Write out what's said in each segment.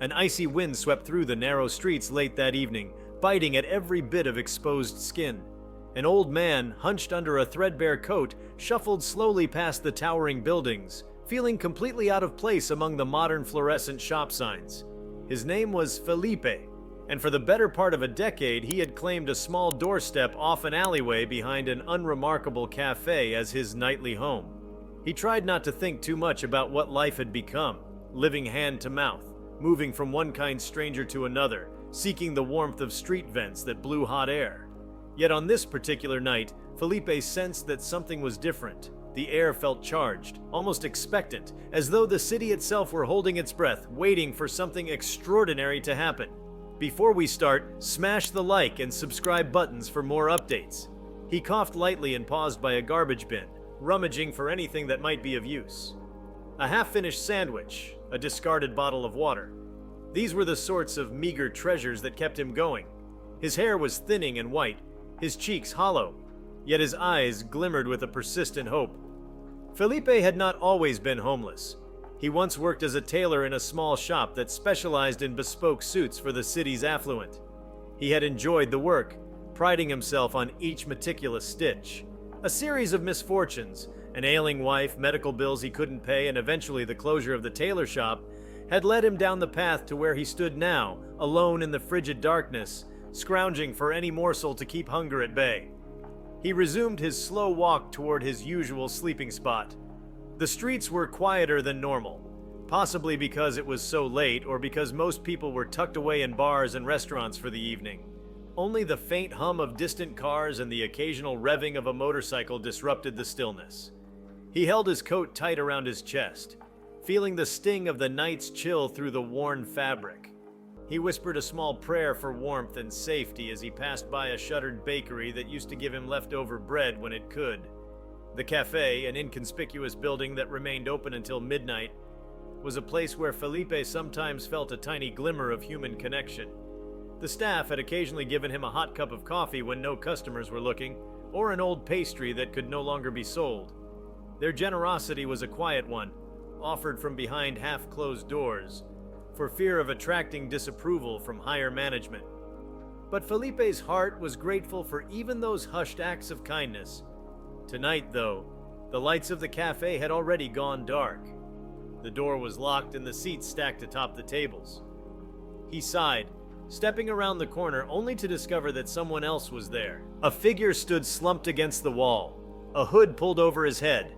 An icy wind swept through the narrow streets late that evening, biting at every bit of exposed skin. An old man, hunched under a threadbare coat, shuffled slowly past the towering buildings, feeling completely out of place among the modern fluorescent shop signs. His name was Felipe, and for the better part of a decade he had claimed a small doorstep off an alleyway behind an unremarkable cafe as his nightly home. He tried not to think too much about what life had become, living hand to mouth, moving from one kind stranger to another, seeking the warmth of street vents that blew hot air. Yet on this particular night, Felipe sensed that something was different. The air felt charged, almost expectant, as though the city itself were holding its breath, waiting for something extraordinary to happen. Before we start, smash the like and subscribe buttons for more updates. He coughed lightly and paused by a garbage bin, rummaging for anything that might be of use. A half-finished sandwich, a discarded bottle of water. These were the sorts of meager treasures that kept him going. His hair was thinning and white, his cheeks hollow, yet his eyes glimmered with a persistent hope. Felipe had not always been homeless. He once worked as a tailor in a small shop that specialized in bespoke suits for the city's affluent. He had enjoyed the work, priding himself on each meticulous stitch. A series of misfortunes, an ailing wife, medical bills he couldn't pay, and eventually the closure of the tailor shop, had led him down the path to where he stood now, alone in the frigid darkness, scrounging for any morsel to keep hunger at bay. He resumed his slow walk toward his usual sleeping spot. The streets were quieter than normal, possibly because it was so late or because most people were tucked away in bars and restaurants for the evening. Only the faint hum of distant cars and the occasional revving of a motorcycle disrupted the stillness. He held his coat tight around his chest, feeling the sting of the night's chill through the worn fabric. He whispered a small prayer for warmth and safety as he passed by a shuttered bakery that used to give him leftover bread when it could. The cafe, an inconspicuous building that remained open until midnight, was a place where Felipe sometimes felt a tiny glimmer of human connection. The staff had occasionally given him a hot cup of coffee when no customers were looking, or an old pastry that could no longer be sold. Their generosity was a quiet one, offered from behind half-closed doors, for fear of attracting disapproval from higher management. But Felipe's heart was grateful for even those hushed acts of kindness. Tonight, though, the lights of the cafe had already gone dark. The door was locked and the seats stacked atop the tables. He sighed, stepping around the corner only to discover that someone else was there. A figure stood slumped against the wall, a hood pulled over his head.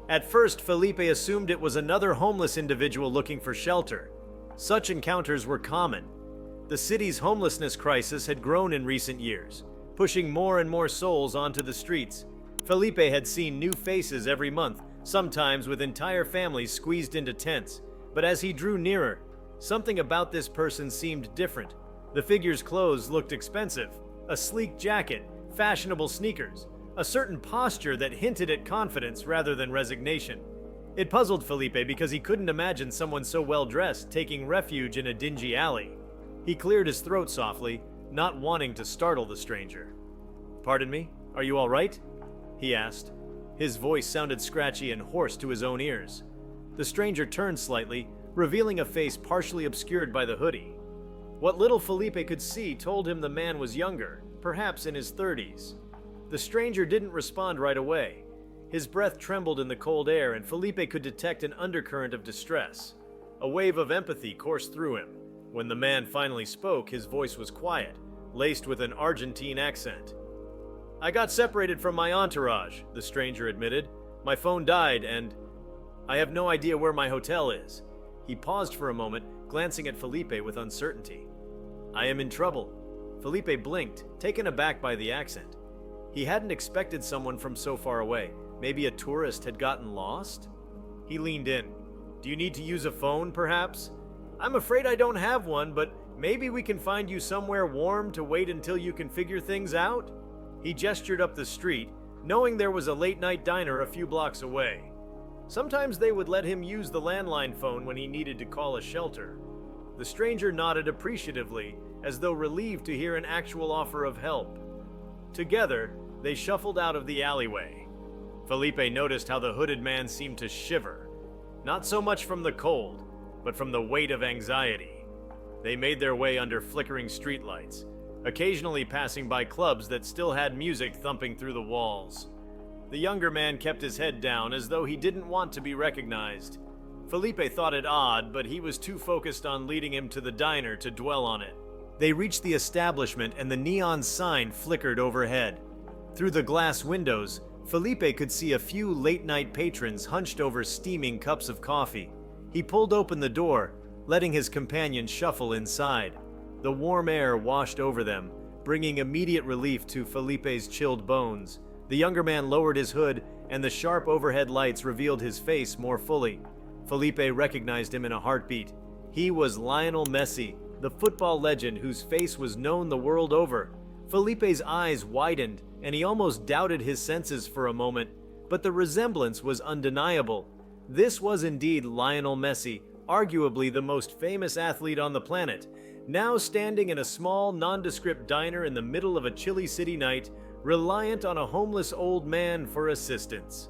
At first, Felipe assumed it was another homeless individual looking for shelter. Such encounters were common. The city's homelessness crisis had grown in recent years, pushing more and more souls onto the streets. Felipe had seen new faces every month, sometimes with entire families squeezed into tents. But as he drew nearer, something about this person seemed different. The figure's clothes looked expensive. A sleek jacket, fashionable sneakers, a certain posture that hinted at confidence rather than resignation. It puzzled Felipe because he couldn't imagine someone so well-dressed taking refuge in a dingy alley. He cleared his throat softly, not wanting to startle the stranger. "Pardon me, are you all right?" he asked. His voice sounded scratchy and hoarse to his own ears. The stranger turned slightly, revealing a face partially obscured by the hoodie. What little Felipe could see told him the man was younger, perhaps in his 30s. The stranger didn't respond right away. His breath trembled in the cold air, and Felipe could detect an undercurrent of distress. A wave of empathy coursed through him. When the man finally spoke, his voice was quiet, laced with an Argentine accent. "I got separated from my entourage," the stranger admitted. "My phone died, and I have no idea where my hotel is." He paused for a moment, glancing at Felipe with uncertainty. "I am in trouble." Felipe blinked, taken aback by the accent. He hadn't expected someone from so far away. Maybe a tourist had gotten lost? He leaned in. "Do you need to use a phone, perhaps?" "I'm afraid I don't have one, but maybe we can find you somewhere warm to wait until you can figure things out?" He gestured up the street, knowing there was a late-night diner a few blocks away. Sometimes they would let him use the landline phone when he needed to call a shelter. The stranger nodded appreciatively, as though relieved to hear an actual offer of help. Together, they shuffled out of the alleyway. Felipe noticed how the hooded man seemed to shiver, not so much from the cold, but from the weight of anxiety. They made their way under flickering streetlights, occasionally passing by clubs that still had music thumping through the walls. The younger man kept his head down as though he didn't want to be recognized. Felipe thought it odd, but he was too focused on leading him to the diner to dwell on it. They reached the establishment and the neon sign flickered overhead. Through the glass windows, Felipe could see a few late-night patrons hunched over steaming cups of coffee. He pulled open the door, letting his companion shuffle inside. The warm air washed over them, bringing immediate relief to Felipe's chilled bones. The younger man lowered his hood, and the sharp overhead lights revealed his face more fully. Felipe recognized him in a heartbeat. He was Lionel Messi, the football legend whose face was known the world over. Felipe's eyes widened, and he almost doubted his senses for a moment, but the resemblance was undeniable. This was indeed Lionel Messi, arguably the most famous athlete on the planet, now standing in a small, nondescript diner in the middle of a chilly city night, reliant on a homeless old man for assistance.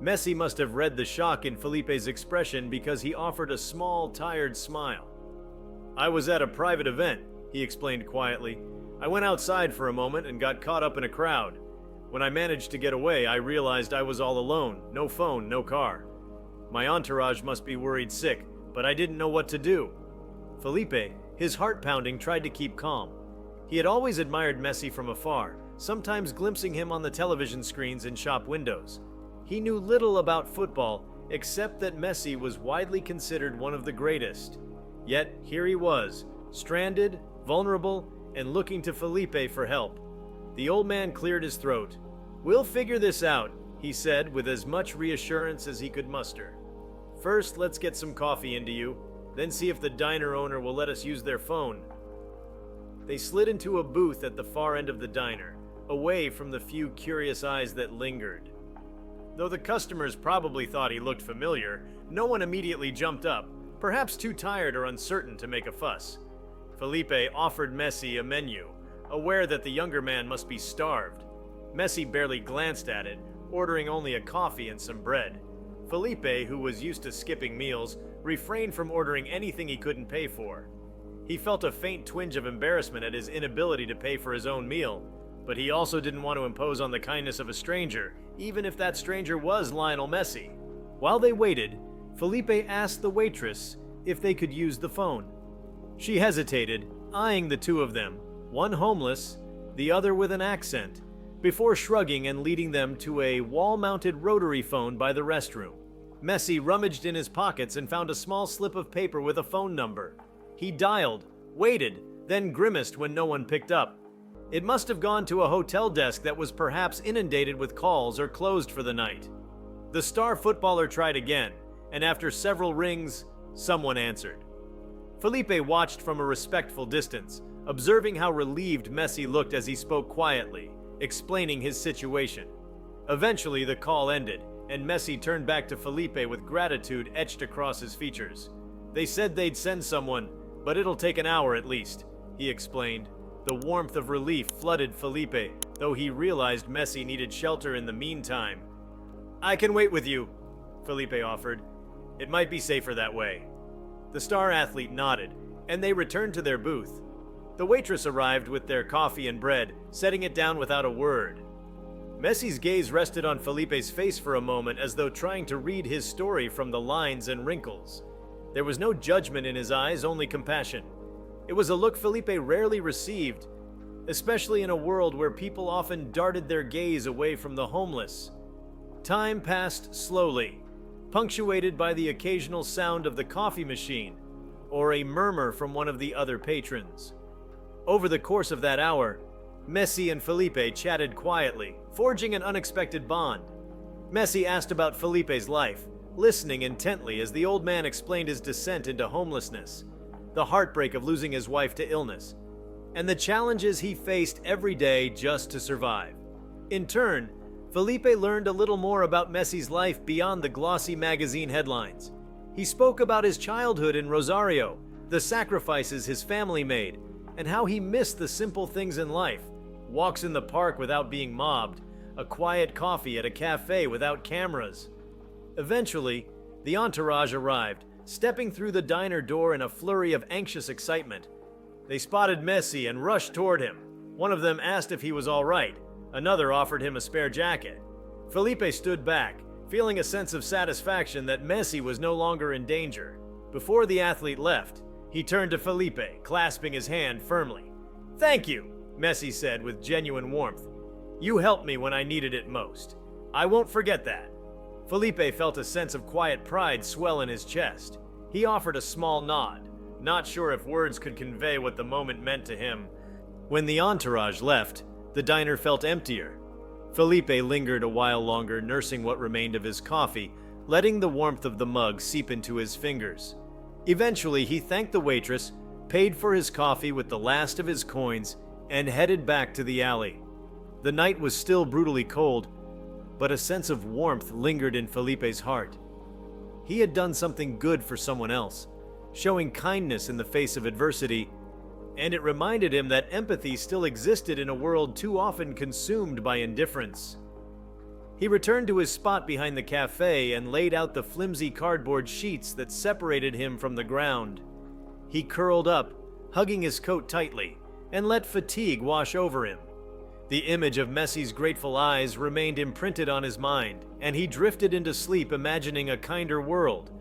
Messi must have read the shock in Felipe's expression because he offered a small, tired smile. "I was at a private event," he explained quietly. "I went outside for a moment and got caught up in a crowd. When I managed to get away, I realized I was all alone, no phone, no car. My entourage must be worried sick, but I didn't know what to do." Felipe, his heart pounding, tried to keep calm. He had always admired Messi from afar, sometimes glimpsing him on the television screens and shop windows. He knew little about football, except that Messi was widely considered one of the greatest. Yet here he was, stranded, vulnerable, and looking to Felipe for help. The old man cleared his throat. "We'll figure this out," he said with as much reassurance as he could muster. "First, let's get some coffee into you, then see if the diner owner will let us use their phone." They slid into a booth at the far end of the diner, away from the few curious eyes that lingered. Though the customers probably thought he looked familiar, no one immediately jumped up, perhaps too tired or uncertain to make a fuss. Felipe offered Messi a menu, aware that the younger man must be starved. Messi barely glanced at it, ordering only a coffee and some bread. Felipe, who was used to skipping meals, refrained from ordering anything he couldn't pay for. He felt a faint twinge of embarrassment at his inability to pay for his own meal, but he also didn't want to impose on the kindness of a stranger, even if that stranger was Lionel Messi. While they waited, Felipe asked the waitress if they could use the phone. She hesitated, eyeing the two of them, one homeless, the other with an accent, before shrugging and leading them to a wall-mounted rotary phone by the restroom. Messi rummaged in his pockets and found a small slip of paper with a phone number. He dialed, waited, then grimaced when no one picked up. It must have gone to a hotel desk that was perhaps inundated with calls or closed for the night. The star footballer tried again, and after several rings, someone answered. Felipe watched from a respectful distance, observing how relieved Messi looked as he spoke quietly, explaining his situation. Eventually, the call ended, and Messi turned back to Felipe with gratitude etched across his features. "They said they'd send someone, but it'll take an hour at least," he explained. The warmth of relief flooded Felipe, though he realized Messi needed shelter in the meantime. "I can wait with you," Felipe offered. "It might be safer that way." The star athlete nodded, and they returned to their booth. The waitress arrived with their coffee and bread, setting it down without a word. Messi's gaze rested on Felipe's face for a moment, as though trying to read his story from the lines and wrinkles. There was no judgment in his eyes, only compassion. It was a look Felipe rarely received, especially in a world where people often darted their gaze away from the homeless. Time passed slowly, punctuated by the occasional sound of the coffee machine or a murmur from one of the other patrons. Over the course of that hour, Messi and Felipe chatted quietly, forging an unexpected bond. Messi asked about Felipe's life, listening intently as the old man explained his descent into homelessness, the heartbreak of losing his wife to illness, and the challenges he faced every day just to survive. In turn, Felipe learned a little more about Messi's life beyond the glossy magazine headlines. He spoke about his childhood in Rosario, the sacrifices his family made, and how he missed the simple things in life: walks in the park without being mobbed, a quiet coffee at a cafe without cameras. Eventually, the entourage arrived, stepping through the diner door in a flurry of anxious excitement. They spotted Messi and rushed toward him. One of them asked if he was all right. Another offered him a spare jacket. Felipe stood back, feeling a sense of satisfaction that Messi was no longer in danger. Before the athlete left, he turned to Felipe, clasping his hand firmly. "Thank you," Messi said with genuine warmth. "You helped me when I needed it most. I won't forget that." Felipe felt a sense of quiet pride swell in his chest. He offered a small nod, not sure if words could convey what the moment meant to him. When the entourage left, the diner felt emptier. Felipe lingered a while longer, nursing what remained of his coffee, letting the warmth of the mug seep into his fingers. Eventually, he thanked the waitress, paid for his coffee with the last of his coins, and headed back to the alley. The night was still brutally cold, but a sense of warmth lingered in Felipe's heart. He had done something good for someone else, showing kindness in the face of adversity, and it reminded him that empathy still existed in a world too often consumed by indifference. He returned to his spot behind the cafe and laid out the flimsy cardboard sheets that separated him from the ground. He curled up, hugging his coat tightly, and let fatigue wash over him. The image of Messi's grateful eyes remained imprinted on his mind, and he drifted into sleep imagining a kinder world,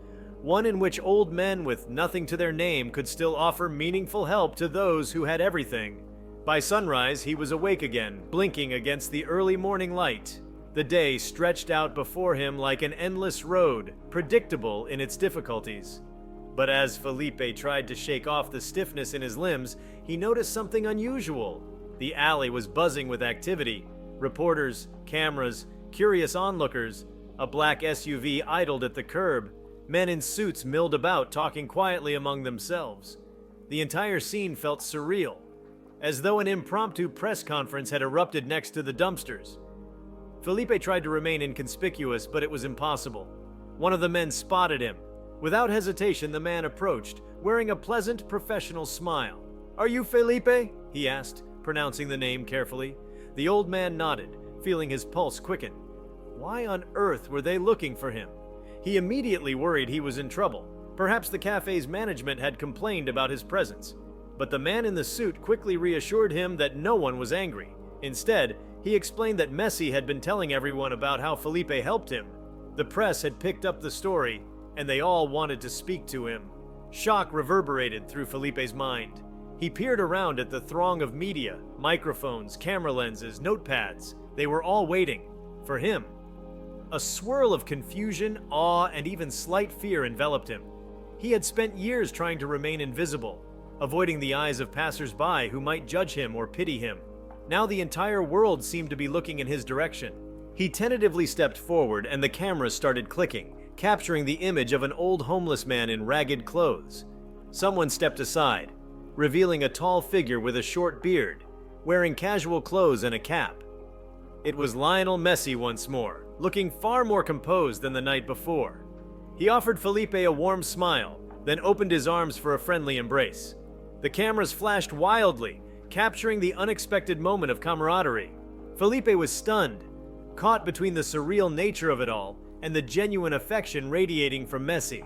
one in which old men with nothing to their name could still offer meaningful help to those who had everything. By sunrise, he was awake again, blinking against the early morning light. The day stretched out before him like an endless road, predictable in its difficulties. But as Felipe tried to shake off the stiffness in his limbs, he noticed something unusual. The alley was buzzing with activity. Reporters, cameras, curious onlookers. A black SUV idled at the curb. Men in suits milled about, talking quietly among themselves. The entire scene felt surreal, as though an impromptu press conference had erupted next to the dumpsters. Felipe tried to remain inconspicuous, but it was impossible. One of the men spotted him. Without hesitation, the man approached, wearing a pleasant, professional smile. "Are you Felipe?" he asked, pronouncing the name carefully. The old man nodded, feeling his pulse quicken. Why on earth were they looking for him? He immediately worried he was in trouble. Perhaps the cafe's management had complained about his presence. But the man in the suit quickly reassured him that no one was angry. Instead, he explained that Messi had been telling everyone about how Felipe helped him. The press had picked up the story, and they all wanted to speak to him. Shock reverberated through Felipe's mind. He peered around at the throng of media, microphones, camera lenses, notepads. They were all waiting for him. A swirl of confusion, awe, and even slight fear enveloped him. He had spent years trying to remain invisible, avoiding the eyes of passers-by who might judge him or pity him. Now the entire world seemed to be looking in his direction. He tentatively stepped forward and the cameras started clicking, capturing the image of an old homeless man in ragged clothes. Someone stepped aside, revealing a tall figure with a short beard, wearing casual clothes and a cap. It was Lionel Messi once more, looking far more composed than the night before. He offered Felipe a warm smile, then opened his arms for a friendly embrace. The cameras flashed wildly, capturing the unexpected moment of camaraderie. Felipe was stunned, caught between the surreal nature of it all and the genuine affection radiating from Messi.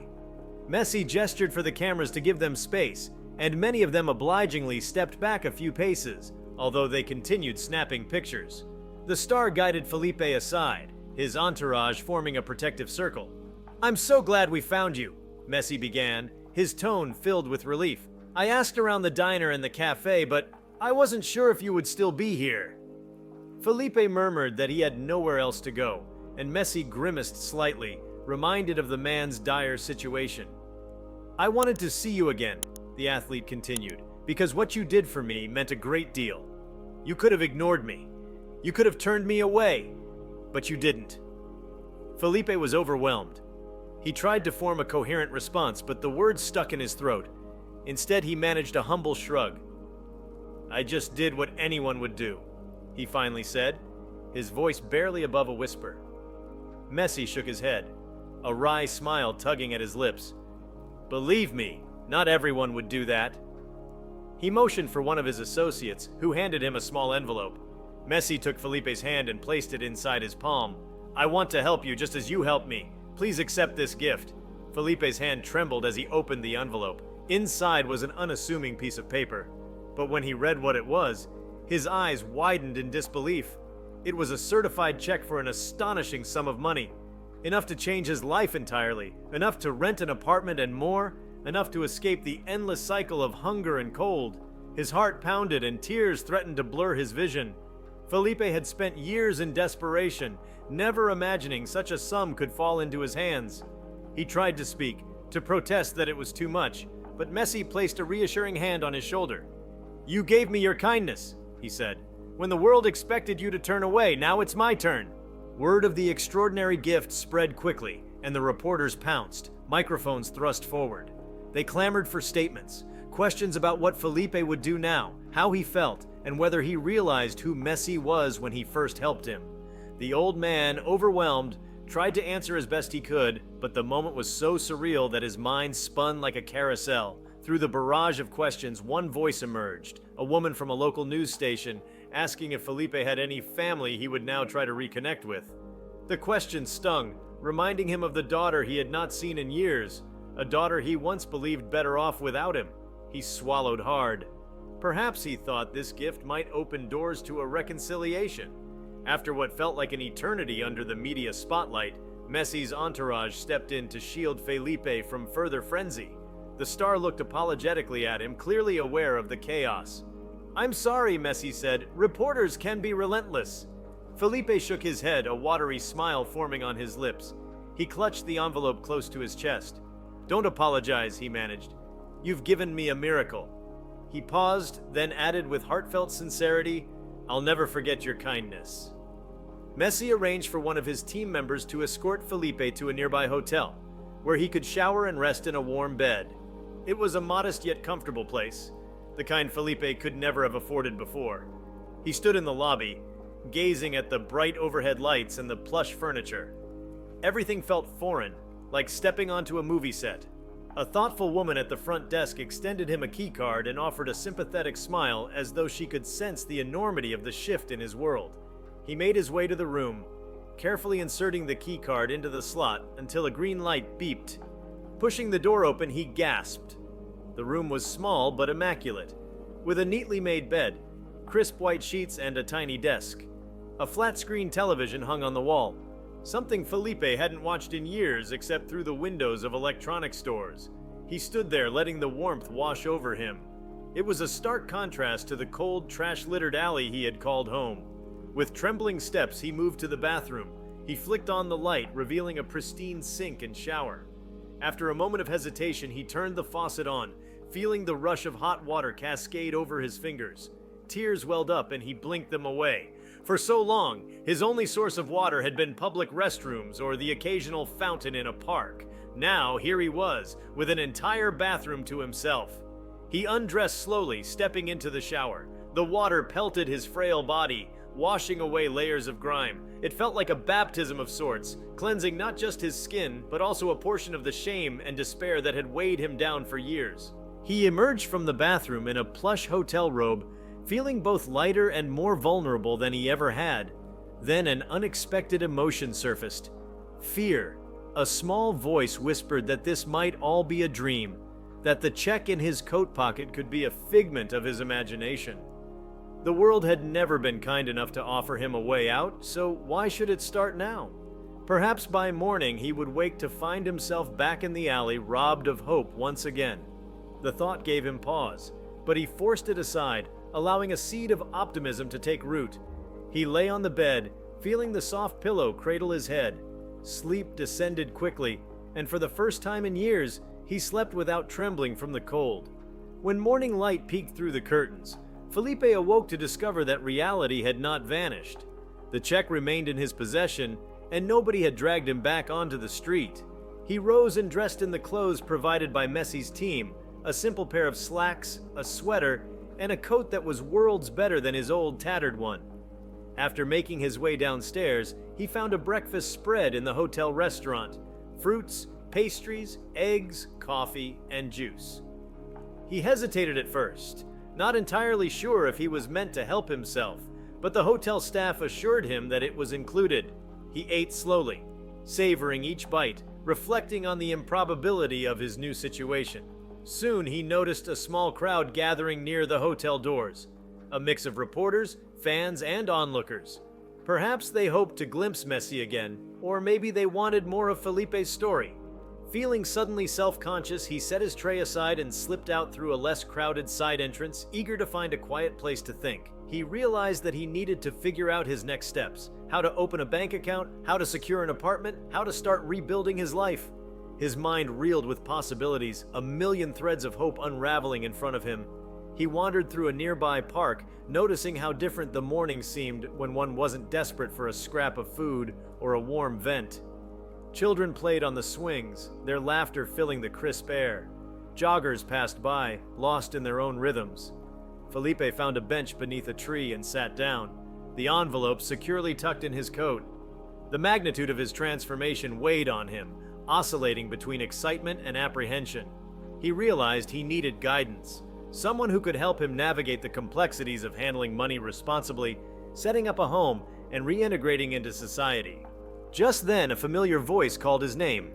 Messi gestured for the cameras to give them space, and many of them obligingly stepped back a few paces, although they continued snapping pictures. The star guided Felipe aside, his entourage forming a protective circle. "I'm so glad we found you," Messi began, his tone filled with relief. "I asked around the diner and the cafe, but I wasn't sure if you would still be here." Felipe murmured that he had nowhere else to go, and Messi grimaced slightly, reminded of the man's dire situation. "I wanted to see you again," the athlete continued, "because what you did for me meant a great deal. You could have ignored me. You could have turned me away, but you didn't." Felipe was overwhelmed. He tried to form a coherent response, but the words stuck in his throat. Instead, he managed a humble shrug. "I just did what anyone would do," he finally said, his voice barely above a whisper. Messi shook his head, a wry smile tugging at his lips. "Believe me, not everyone would do that." He motioned for one of his associates, who handed him a small envelope. Messi took Felipe's hand and placed it inside his palm. "I want to help you just as you helped me. Please accept this gift." Felipe's hand trembled as he opened the envelope. Inside was an unassuming piece of paper. But when he read what it was, his eyes widened in disbelief. It was a certified check for an astonishing sum of money. Enough to change his life entirely, enough to rent an apartment and more, enough to escape the endless cycle of hunger and cold. His heart pounded and tears threatened to blur his vision. Felipe had spent years in desperation, never imagining such a sum could fall into his hands. He tried to speak, to protest that it was too much, but Messi placed a reassuring hand on his shoulder. "You gave me your kindness," he said. "When the world expected you to turn away, now it's my turn." Word of the extraordinary gift spread quickly, and the reporters pounced, microphones thrust forward. They clamored for statements, questions about what Felipe would do now, how he felt, and whether he realized who Messi was when he first helped him. The old man, overwhelmed, tried to answer as best he could, but the moment was so surreal that his mind spun like a carousel. Through the barrage of questions, one voice emerged, a woman from a local news station, asking if Felipe had any family he would now try to reconnect with. The question stung, reminding him of the daughter he had not seen in years, a daughter he once believed better off without him. He swallowed hard. Perhaps he thought this gift might open doors to a reconciliation. After what felt like an eternity under the media spotlight, Messi's entourage stepped in to shield Felipe from further frenzy. The star looked apologetically at him, clearly aware of the chaos. "I'm sorry," Messi said. "Reporters can be relentless." Felipe shook his head, a watery smile forming on his lips. He clutched the envelope close to his chest. "Don't apologize," he managed. "You've given me a miracle." He paused, then added with heartfelt sincerity, "I'll never forget your kindness." Messi arranged for one of his team members to escort Felipe to a nearby hotel, where he could shower and rest in a warm bed. It was a modest yet comfortable place, the kind Felipe could never have afforded before. He stood in the lobby, gazing at the bright overhead lights and the plush furniture. Everything felt foreign, like stepping onto a movie set. A thoughtful woman at the front desk extended him a keycard and offered a sympathetic smile as though she could sense the enormity of the shift in his world. He made his way to the room, carefully inserting the keycard into the slot until a green light beeped. Pushing the door open, he gasped. The room was small but immaculate, with a neatly made bed, crisp white sheets, and a tiny desk. A flat-screen television hung on the wall, something Felipe hadn't watched in years except through the windows of electronics stores. He stood there, letting the warmth wash over him. It was a stark contrast to the cold, trash-littered alley he had called home. With trembling steps, he moved to the bathroom. He flicked on the light, revealing a pristine sink and shower. After a moment of hesitation, he turned the faucet on, feeling the rush of hot water cascade over his fingers. Tears welled up and he blinked them away. For so long, his only source of water had been public restrooms or the occasional fountain in a park. Now, here he was, with an entire bathroom to himself. He undressed slowly, stepping into the shower. The water pelted his frail body, washing away layers of grime. It felt like a baptism of sorts, cleansing not just his skin, but also a portion of the shame and despair that had weighed him down for years. He emerged from the bathroom in a plush hotel robe, feeling both lighter and more vulnerable than he ever had. Then an unexpected emotion surfaced. Fear. A small voice whispered that this might all be a dream, that the check in his coat pocket could be a figment of his imagination. The world had never been kind enough to offer him a way out, so why should it start now? Perhaps by morning he would wake to find himself back in the alley, robbed of hope once again. The thought gave him pause, but he forced it aside, allowing a seed of optimism to take root. He lay on the bed, feeling the soft pillow cradle his head. Sleep descended quickly, and for the first time in years, he slept without trembling from the cold. When morning light peeked through the curtains, Felipe awoke to discover that reality had not vanished. The check remained in his possession, and nobody had dragged him back onto the street. He rose and dressed in the clothes provided by Messi's team, a simple pair of slacks, a sweater, and a coat that was worlds better than his old tattered one. After making his way downstairs, he found a breakfast spread in the hotel restaurant: fruits, pastries, eggs, coffee, and juice. He hesitated at first, not entirely sure if he was meant to help himself, but the hotel staff assured him that it was included. He ate slowly, savoring each bite, reflecting on the improbability of his new situation. Soon he noticed a small crowd gathering near the hotel doors, a mix of reporters, fans, and onlookers. Perhaps they hoped to glimpse Messi again, or maybe they wanted more of Felipe's story. Feeling suddenly self-conscious, he set his tray aside and slipped out through a less crowded side entrance, eager to find a quiet place to think. He realized that he needed to figure out his next steps: how to open a bank account, how to secure an apartment, how to start rebuilding his life. His mind reeled with possibilities, a million threads of hope unraveling in front of him. He wandered through a nearby park, noticing how different the morning seemed when one wasn't desperate for a scrap of food or a warm vent. Children played on the swings, their laughter filling the crisp air. Joggers passed by, lost in their own rhythms. Felipe found a bench beneath a tree and sat down, the envelope securely tucked in his coat. The magnitude of his transformation weighed on him, oscillating between excitement and apprehension. He realized he needed guidance, someone who could help him navigate the complexities of handling money responsibly, setting up a home, and reintegrating into society. Just then, a familiar voice called his name.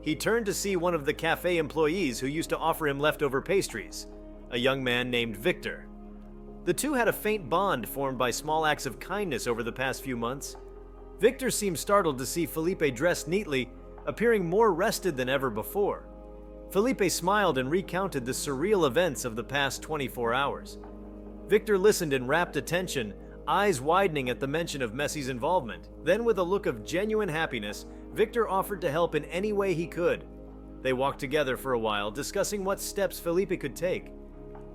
He turned to see one of the cafe employees who used to offer him leftover pastries, a young man named Victor. The two had a faint bond formed by small acts of kindness over the past few months. Victor seemed startled to see Felipe dressed neatly, appearing more rested than ever before. Felipe smiled and recounted the surreal events of the past 24 hours. Victor listened in rapt attention, eyes widening at the mention of Messi's involvement. Then, with a look of genuine happiness, Victor offered to help in any way he could. They walked together for a while, discussing what steps Felipe could take.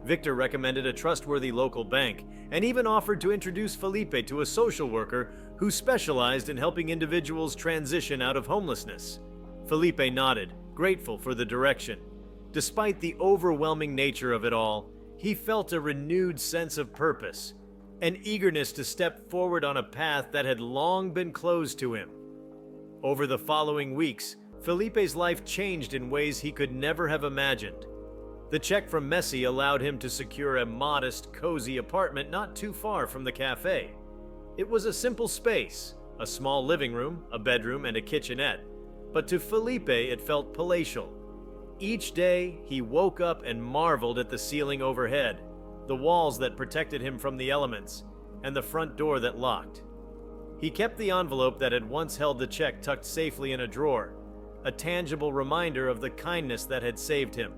Victor recommended a trustworthy local bank, and even offered to introduce Felipe to a social worker who specialized in helping individuals transition out of homelessness. Felipe nodded, grateful for the direction. Despite the overwhelming nature of it all, he felt a renewed sense of purpose, an eagerness to step forward on a path that had long been closed to him. Over the following weeks, Felipe's life changed in ways he could never have imagined. The check from Messi allowed him to secure a modest, cozy apartment not too far from the cafe. It was a simple space, a small living room, a bedroom, and a kitchenette. But to Felipe, it felt palatial. Each day, he woke up and marveled at the ceiling overhead, the walls that protected him from the elements, and the front door that locked. He kept the envelope that had once held the check tucked safely in a drawer, a tangible reminder of the kindness that had saved him.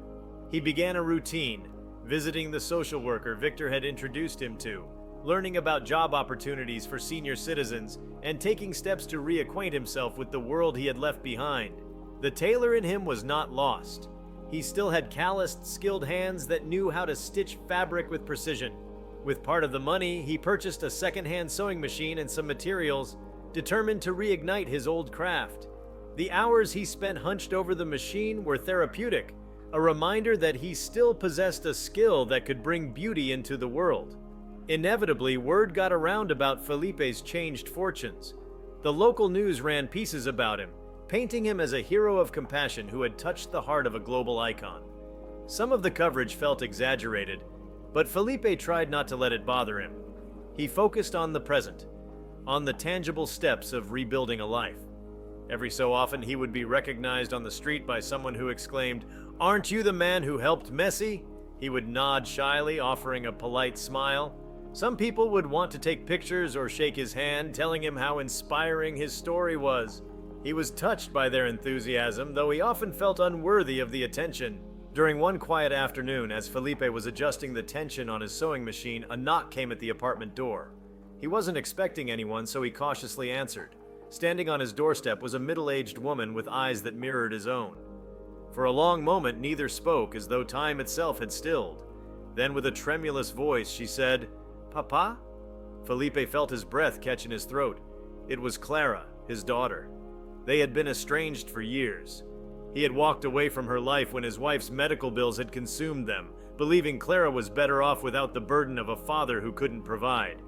He began a routine, visiting the social worker Victor had introduced him to, learning about job opportunities for senior citizens, and taking steps to reacquaint himself with the world he had left behind. The tailor in him was not lost. He still had calloused, skilled hands that knew how to stitch fabric with precision. With part of the money, he purchased a second-hand sewing machine and some materials, determined to reignite his old craft. The hours he spent hunched over the machine were therapeutic, a reminder that he still possessed a skill that could bring beauty into the world. Inevitably, word got around about Felipe's changed fortunes. The local news ran pieces about him, painting him as a hero of compassion who had touched the heart of a global icon. Some of the coverage felt exaggerated, but Felipe tried not to let it bother him. He focused on the present, on the tangible steps of rebuilding a life. Every so often, he would be recognized on the street by someone who exclaimed, "Aren't you the man who helped Messi?" He would nod shyly, offering a polite smile. Some people would want to take pictures or shake his hand, telling him how inspiring his story was. He was touched by their enthusiasm, though he often felt unworthy of the attention. During one quiet afternoon, as Felipe was adjusting the tension on his sewing machine, a knock came at the apartment door. He wasn't expecting anyone, so he cautiously answered. Standing on his doorstep was a middle-aged woman with eyes that mirrored his own. For a long moment, neither spoke, as though time itself had stilled. Then, with a tremulous voice, she said, "Papa?" Felipe felt his breath catch in his throat. It was Clara, his daughter. They had been estranged for years. He had walked away from her life when his wife's medical bills had consumed them, believing Clara was better off without the burden of a father who couldn't provide.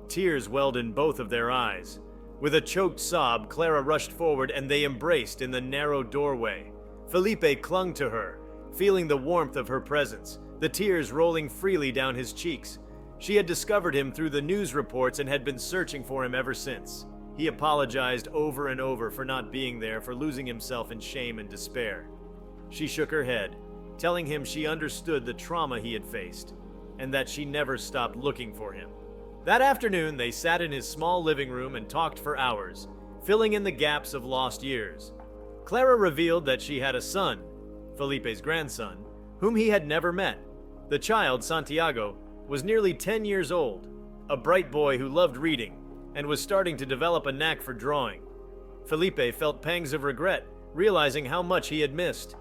Tears welled in both of their eyes. With a choked sob, Clara rushed forward and they embraced in the narrow doorway. Felipe clung to her, feeling the warmth of her presence, the tears rolling freely down his cheeks. She had discovered him through the news reports and had been searching for him ever since. He apologized over and over for not being there, for losing himself in shame and despair. She shook her head, telling him she understood the trauma he had faced, and that she never stopped looking for him. That afternoon, they sat in his small living room and talked for hours, filling in the gaps of lost years. Clara revealed that she had a son, Felipe's grandson, whom he had never met. The child, Santiago, was nearly 10 years old, a bright boy who loved reading and was starting to develop a knack for drawing. Felipe felt pangs of regret, realizing how much he had missed.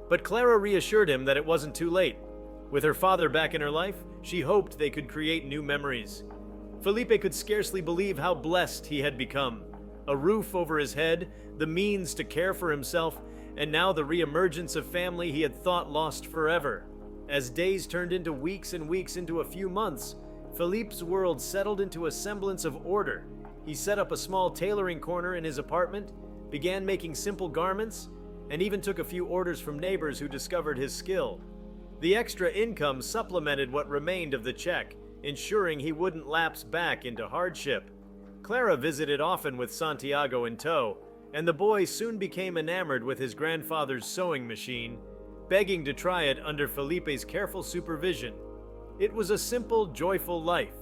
But Clara reassured him that it wasn't too late. With her father back in her life, she hoped they could create new memories. Felipe could scarcely believe how blessed he had become. A roof over his head, the means to care for himself, and now the re-emergence of family he had thought lost forever. As days turned into weeks and weeks into a few months, Felipe's world settled into a semblance of order. He set up a small tailoring corner in his apartment, began making simple garments, and even took a few orders from neighbors who discovered his skill. The extra income supplemented what remained of the check, ensuring he wouldn't lapse back into hardship. Clara visited often with Santiago in tow, and the boy soon became enamored with his grandfather's sewing machine, begging to try it under Felipe's careful supervision. It was a simple, joyful life,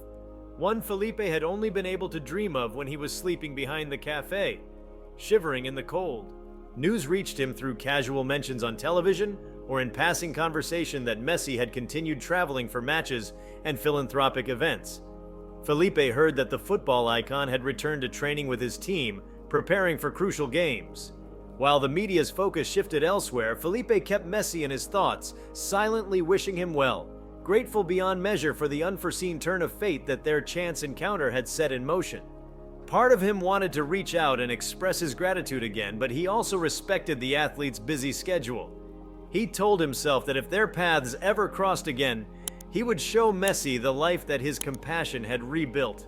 one Felipe had only been able to dream of when he was sleeping behind the cafe, shivering in the cold. News reached him through casual mentions on television or in passing conversation that Messi had continued traveling for matches and philanthropic events. Felipe heard that the football icon had returned to training with his team, preparing for crucial games. While the media's focus shifted elsewhere, Felipe kept Messi in his thoughts, silently wishing him well, grateful beyond measure for the unforeseen turn of fate that their chance encounter had set in motion. Part of him wanted to reach out and express his gratitude again, but he also respected the athlete's busy schedule. He told himself that if their paths ever crossed again, he would show Messi the life that his compassion had rebuilt.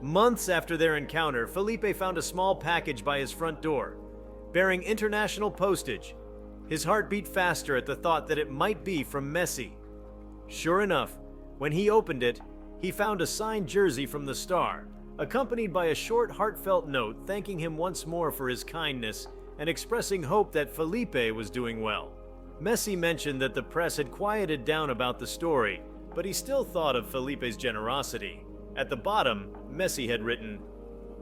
Months after their encounter, Felipe found a small package by his front door, bearing international postage. His heart beat faster at the thought that it might be from Messi. Sure enough, when he opened it, he found a signed jersey from the star, accompanied by a short, heartfelt note thanking him once more for his kindness and expressing hope that Felipe was doing well. Messi mentioned that the press had quieted down about the story, but he still thought of Felipe's generosity. At the bottom, Messi had written,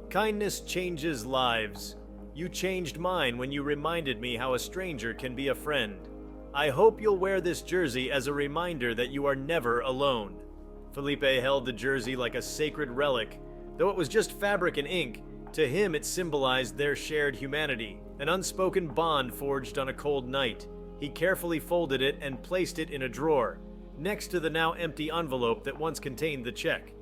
"Kindness changes lives. You changed mine when you reminded me how a stranger can be a friend. I hope you'll wear this jersey as a reminder that you are never alone." Felipe held the jersey like a sacred relic. Though it was just fabric and ink, to him it symbolized their shared humanity, an unspoken bond forged on a cold night. He carefully folded it and placed it in a drawer, next to the now empty envelope that once contained the check.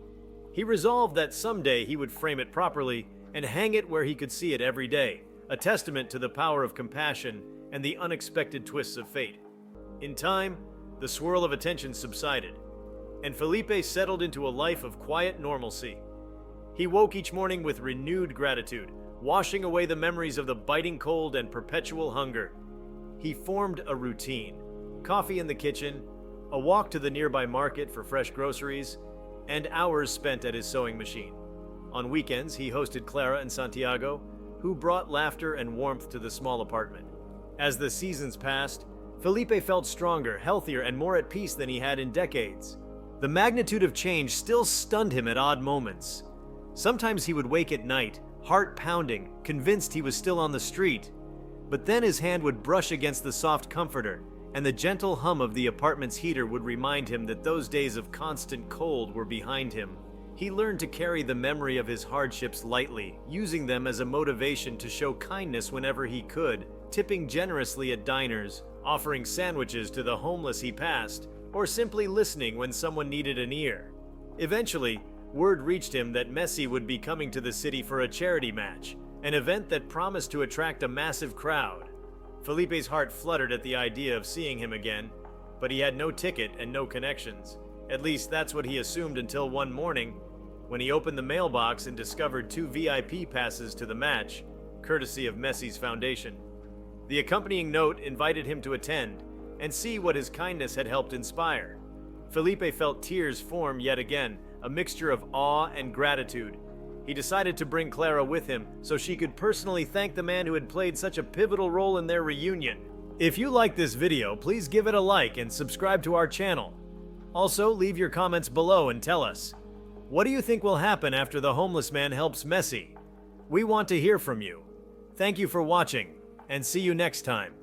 He resolved that someday he would frame it properly and hang it where he could see it every day, a testament to the power of compassion and the unexpected twists of fate. In time, the swirl of attention subsided, and Felipe settled into a life of quiet normalcy. He woke each morning with renewed gratitude, washing away the memories of the biting cold and perpetual hunger. He formed a routine: coffee in the kitchen, a walk to the nearby market for fresh groceries, and hours spent at his sewing machine. On weekends, he hosted Clara and Santiago, who brought laughter and warmth to the small apartment. As the seasons passed, Felipe felt stronger, healthier, and more at peace than he had in decades. The magnitude of change still stunned him at odd moments. Sometimes he would wake at night, heart pounding, convinced he was still on the street. But then his hand would brush against the soft comforter, and the gentle hum of the apartment's heater would remind him that those days of constant cold were behind him. He learned to carry the memory of his hardships lightly, using them as a motivation to show kindness whenever he could, tipping generously at diners, offering sandwiches to the homeless he passed, or simply listening when someone needed an ear. Eventually, word reached him that Messi would be coming to the city for a charity match, an event that promised to attract a massive crowd. Felipe's heart fluttered at the idea of seeing him again, but he had no ticket and no connections. At least that's what he assumed until one morning, when he opened the mailbox and discovered 2 VIP passes to the match, courtesy of Messi's foundation. The accompanying note invited him to attend and see what his kindness had helped inspire. Felipe felt tears form yet again, a mixture of awe and gratitude. He decided to bring Clara with him so she could personally thank the man who had played such a pivotal role in their reunion. If you like this video, please give it a like and subscribe to our channel. Also, leave your comments below and tell us, what do you think will happen after the homeless man helps Messi? We want to hear from you. Thank you for watching, and see you next time.